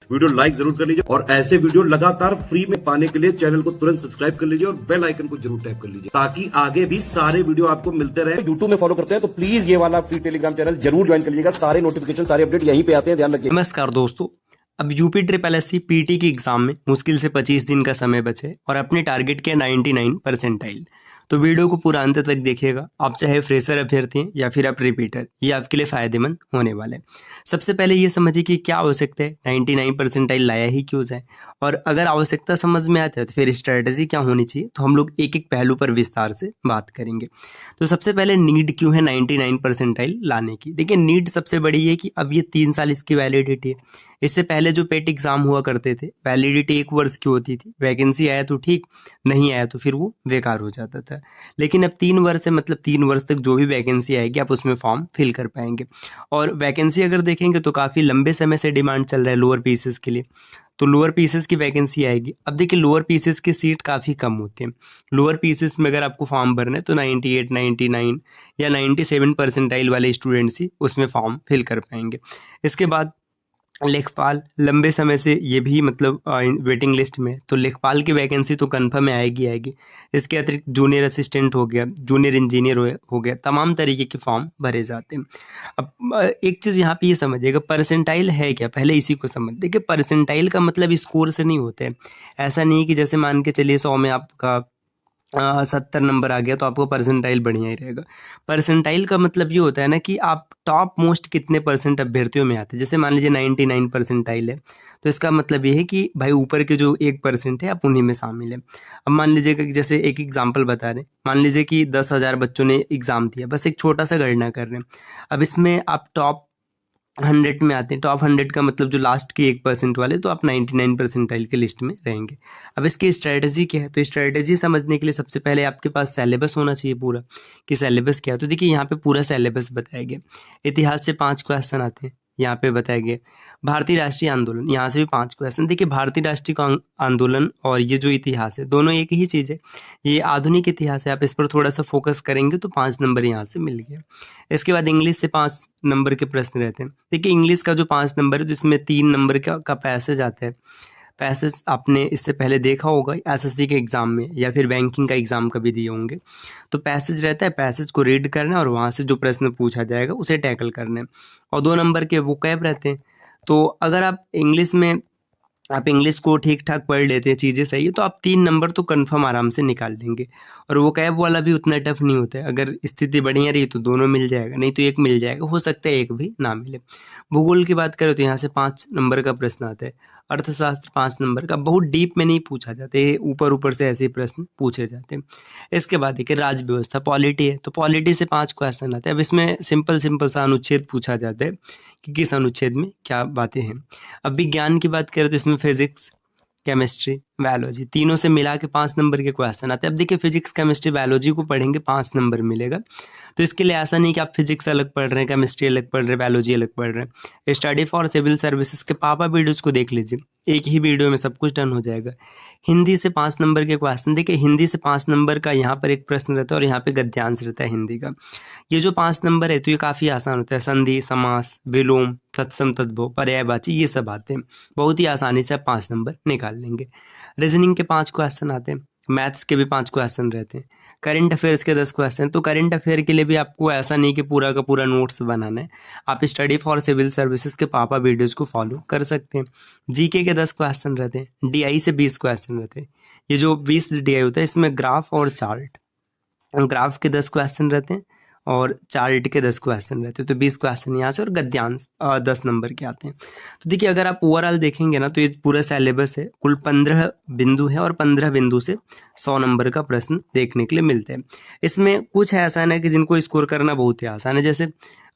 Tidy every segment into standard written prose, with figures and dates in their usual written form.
Video like जरूर कर लीजिए और ऐसे वीडियो लगातार फ्री में पाने के लिए चैनल को तुरंत सब्सक्राइब कर लीजिए और बेल आइकन को जरूर टैप कर लीजिए ताकि आगे भी सारे वीडियो आपको मिलते रहे। यूट्यूब में फॉलो करते हैं तो प्लीज ये वाला फ्री टेलीग्राम चैनल जरूर ज्वाइन कर लीजिएगा। सारे नोटिफिकेशन सारे अपडेट यहीं पे आते हैं, ध्यान रखिए। नमस्कार दोस्तों, अब यूपी ट्रिपल एससी पीटी की एग्जाम में मुश्किल से 25 दिन का समय बचे और अपने टारगेट के 99 परसेंटाइल। तो वीडियो को पूरा अंत तक देखिएगा। आप चाहे फ्रेशर अभ्यर्थी हैं या फिर आप रिपीटर, ये आपके लिए फायदेमंद होने वाला है। सबसे पहले ये समझिए कि क्या आवश्यकता है, 99 परसेंटाइल लाया ही क्यों जाए, और अगर आवश्यकता समझ में आता है तो फिर स्ट्रेटजी क्या होनी चाहिए। तो हम लोग एक एक पहलू पर विस्तार से बात करेंगे। तो सबसे पहले नीड क्यों है 99 परसेंटाइल लाने की। देखिए, नीड सबसे बड़ी है कि अब ये 3 साल इसकी वैलिडिटी है। इससे पहले जो पेट एग्जाम हुआ करते थे, वैलिडिटी 1 वर्ष की होती थी। वैकेंसी आया तो ठीक, नहीं आया तो फिर वो बेकार हो जाता था। लेकिन अब 3 वर्ष है, मतलब 3 वर्ष तक जो भी वैकेंसी आएगी आप उसमें फॉर्म फिल कर पाएंगे। और वैकेंसी अगर देखेंगे तो काफ़ी लंबे समय से डिमांड चल रहा है लोअर पीसेस के लिए। तो लोअर पीसेस की वैकेंसी आएगी। अब देखिए, लोअर पीसेस की सीट काफ़ी कम होती हैं। लोअर पीसेस में अगर आपको फॉर्म भरना है तो 98, 99 या 97 परसेंटाइल वाले स्टूडेंट्स ही उसमें फॉर्म फिल कर पाएंगे। इसके बाद लेखपाल हो समय से ये भी मतलब वेटिंग लिस्ट में, तो लेखपाल की वैकेंसी तो कंफर्म आएगी। इसके अतिरिक्त जूनियर असिस्टेंट हो गया, जूनियर इंजीनियर हो गया, तमाम तरीके के फॉर्म भरे जाते हैं। अब एक चीज़ यहाँ पे ये समझिएगा, परसेंटाइल है क्या, पहले इसी को समझ। देखिए, परसेंटाइल का मतलब स्कोर से नहीं होता है। ऐसा नहीं कि जैसे मान के चलिए 100 में आपका 70 नंबर आ गया तो आपको परसेंटाइल बढ़िया ही रहेगा। परसेंटाइल का मतलब ये होता है ना कि आप टॉप मोस्ट कितने परसेंट अभ्यर्थियों में आते हैं। जैसे मान लीजिए 99 परसेंटाइल है, तो इसका मतलब ये है कि भाई ऊपर के जो 1% है आप उन्हीं में शामिल है। अब मान लीजिए कि जैसे एक एग्जाम्पल बता रहे हैं, मान लीजिए कि 10,000 बच्चों ने एग्ज़ाम दिया, बस एक छोटा सा गणना कर रहे हैं। अब इसमें आप टॉप 100 में आते हैं। टॉप 100 का मतलब जो लास्ट के 1% वाले, तो आप 99 परसेंटाइल के लिस्ट में रहेंगे। अब इसकी स्ट्रैटेजी क्या है, तो स्ट्रैटेजी समझने के लिए सबसे पहले आपके पास सिलेबस होना चाहिए पूरा, कि सिलेबस क्या है। तो देखिए, यहाँ पे पूरा सिलेबस बताया गया। इतिहास से 5 क्वेश्चन आते हैं, यहाँ पे बताया गया। भारतीय राष्ट्रीय आंदोलन, यहाँ से भी 5 क्वेश्चन। देखिए, भारतीय राष्ट्रीय आंदोलन और ये जो इतिहास है, दोनों एक ही चीज़ है। ये आधुनिक इतिहास है, आप इस पर थोड़ा सा फोकस करेंगे तो 5 नंबर यहाँ से मिल गया। इसके बाद इंग्लिश से 5 नंबर के प्रश्न रहते हैं। देखिए, इंग्लिश का जो 5 नंबर है तो इसमें 3 नंबर का पैसेज आता है। पैसेज आपने इससे पहले देखा होगा एसएससी के एग्ज़ाम में, या फिर बैंकिंग का एग्ज़ाम कभी दिए होंगे। तो पैसेज रहता है, पैसेज को रीड करना है और वहाँ से जो प्रश्न पूछा जाएगा उसे टैकल करना है। और 2 नंबर के वोकैब रहते हैं। तो अगर आप इंग्लिश को ठीक ठाक पढ़ लेते हैं, चीज़ें सही है, तो आप 3 नंबर तो कंफर्म आराम से निकाल लेंगे। और वो कैब वाला भी उतना टफ नहीं होता है। अगर स्थिति बढ़िया रही तो दोनों मिल जाएगा, नहीं तो एक मिल जाएगा, हो सकता है एक भी ना मिले। भूगोल की बात करें तो यहाँ से 5 नंबर का प्रश्न आता है। अर्थशास्त्र 5 नंबर का, बहुत डीप में नहीं पूछा जाता है, ऊपर ऊपर से ऐसे प्रश्न पूछे जाते हैं। इसके बाद देखिए, राज्य व्यवस्था पॉलिटी है, तो पॉलिटी से 5 क्वेश्चन आते हैं। अब इसमें सिंपल सा अनुच्छेद पूछा जाता है कि किस अनुच्छेद में क्या बातें हैं। अब विज्ञान की बात करें तो इसमें फिजिक्स, केमिस्ट्री, बायोलॉजी, तीनों से मिला के 5 नंबर के क्वेश्चन आते हैं। अब देखिए, फिजिक्स, केमिस्ट्री, बायोलॉजी को पढ़ेंगे 5 नंबर मिलेगा। तो इसके लिए ऐसा नहीं कि आप फिजिक्स अलग पढ़ रहे हैं, केमिस्ट्री अलग पढ़ रहे हैं, बायोलॉजी अलग पढ़ रहे हैं। स्टडी फॉर सिविल सर्विसेज के पापा वीडियोज़ को देख लीजिए, एक ही वीडियो में सब कुछ डन हो जाएगा। हिंदी से 5 नंबर के क्वेश्चन। देखिए, हिंदी से 5 नंबर का यहाँ पर एक प्रश्न रहता है और यहाँ पे गद्यांश रहता है हिंदी का। ये जो 5 नंबर है तो ये काफ़ी आसान होता है। संधि, समास, विलोम, तत्सम, तद्भव, पर्यायवाची, ये सब आते हैं। बहुत ही आसानी से आप 5 नंबर निकाल लेंगे। रीजनिंग के 5 क्वेश्चन आते हैं। मैथ्स के भी 5 क्वेश्चन रहते हैं। करंट अफेयर्स के 10 क्वेश्चन। तो करंट अफेयर के लिए भी आपको ऐसा नहीं कि पूरा का पूरा नोट्स बनाना है, आप स्टडी फॉर सिविल सर्विसेज के पापा वीडियोज़ को फॉलो कर सकते हैं। जीके के 10 क्वेश्चन रहते हैं। डीआई से 20 क्वेश्चन रहते हैं। ये जो 20 डीआई होता है, इसमें ग्राफ और चार्ट, ग्राफ के 10 क्वेश्चन रहते हैं और चार्ट के 10 क्वेश्चन रहते हैं। तो 20 क्वेश्चन यहाँ से, और गद्यांश 10 नंबर के आते हैं। तो देखिए, अगर आप ओवरऑल देखेंगे ना तो ये पूरा सिलेबस है। कुल 15 बिंदु है और 15 बिंदु से 100 नंबर का प्रश्न देखने के लिए मिलते हैं। इसमें कुछ ऐसा है ना कि जिनको स्कोर करना बहुत ही आसान है। जैसे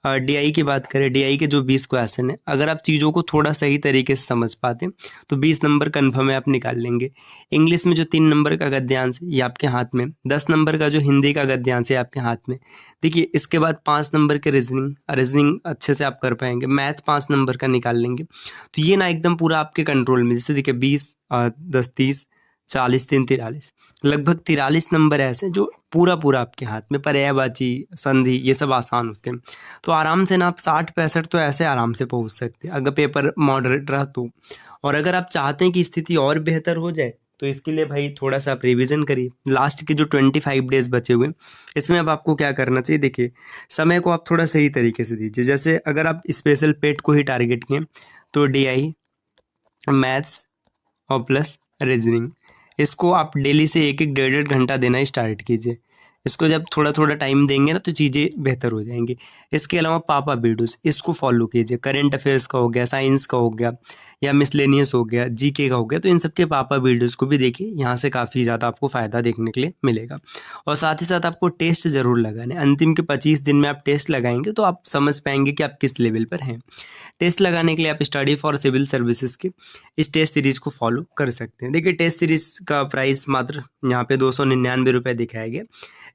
डीआई की बात करें, डीआई के जो 20 क्वेश्चन है, अगर आप चीज़ों को थोड़ा सही तरीके से समझ पाते हैं तो 20 नंबर कन्फर्म है, आप निकाल लेंगे। इंग्लिश में जो 3 नंबर का गद्यांश है ये आपके हाथ में, 10 नंबर का जो हिंदी का गद्यांश है आपके हाथ में। देखिए, इसके बाद 5 नंबर के रीजनिंग अच्छे से आप कर पाएंगे। मैथ 5 नंबर का निकाल लेंगे। तो ये ना एकदम पूरा आपके कंट्रोल में। जैसे देखिए, 20, 10, 30, 40, 3, 43, लगभग 43 नंबर ऐसे जो पूरा आपके हाथ में। पर्यायवाची, संधि, ये सब आसान होते हैं। तो आराम से ना आप 60-65 तो ऐसे आराम से पहुंच सकते हैं अगर पेपर मॉडरेट रहा तो। और अगर आप चाहते हैं कि स्थिति और बेहतर हो जाए तो इसके लिए भाई थोड़ा सा आप रिविजन करिए। लास्ट के जो 25 डेज बचे हुए इसमें अब आपको क्या करना चाहिए, देखिए समय को आप थोड़ा सही तरीके से दीजिए। जैसे अगर आप स्पेशल पेट को ही टारगेट किए तो DI, मैथ्स और प्लस रीजनिंग, इसको आप डेली से 1-1, 1.5 घंटा देना स्टार्ट कीजिए। इसको जब थोड़ा थोड़ा टाइम देंगे ना तो चीज़ें बेहतर हो जाएंगी। इसके अलावा पापा वीडियोस इसको फॉलो कीजिए। करंट अफेयर्स का हो गया, साइंस का हो गया या मिसलेनियस हो गया, GK का हो गया, तो इन सब के पापा वीडियोस को भी देखिए। यहाँ से काफ़ी ज़्यादा आपको फ़ायदा देखने के लिए मिलेगा। और साथ ही साथ आपको टेस्ट ज़रूर लगाने। अंतिम के 25 दिन में आप टेस्ट लगाएंगे तो आप समझ पाएंगे कि आप किस लेवल पर हैं। टेस्ट लगाने के लिए आप स्टडी फॉर सिविल सर्विसेज के इस टेस्ट सीरीज़ को फॉलो कर सकते हैं। देखिए टेस्ट सीरीज़ का प्राइस मात्र यहाँ पे 299 रुपये दिखाया गया।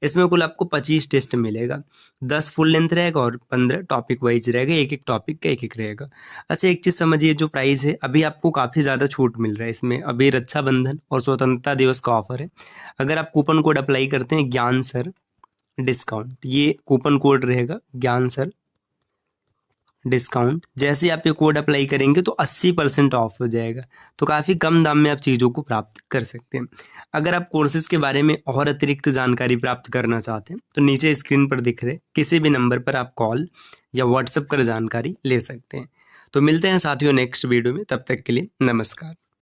इसमें कुल आपको 25 टेस्ट मिलेगा, 10 फुल लेंथ रहेगा और 15 टॉपिक वाइज रहेगा। एक एक टॉपिक का एक रहेगा। अच्छा एक चीज़ समझिए, जो प्राइस है अभी आपको काफ़ी ज़्यादा छूट मिल रहा है इसमें। अभी रक्षाबंधन और स्वतंत्रता दिवस का ऑफर है। अगर आप कूपन कोड अप्लाई करते हैं ज्ञान सर डिस्काउंट, ये कूपन कोड रहेगा ज्ञान सर डिस्काउंट, जैसे ही आप ये कोड अप्लाई करेंगे तो 80% ऑफ हो जाएगा। तो काफ़ी कम दाम में आप चीज़ों को प्राप्त कर सकते हैं। अगर आप कोर्सेज के बारे में और अतिरिक्त जानकारी प्राप्त करना चाहते हैं तो नीचे स्क्रीन पर दिख रहे किसी भी नंबर पर आप कॉल या व्हाट्सएप कर जानकारी ले सकते हैं। तो मिलते हैं साथियों नेक्स्ट वीडियो में, तब तक के लिए नमस्कार।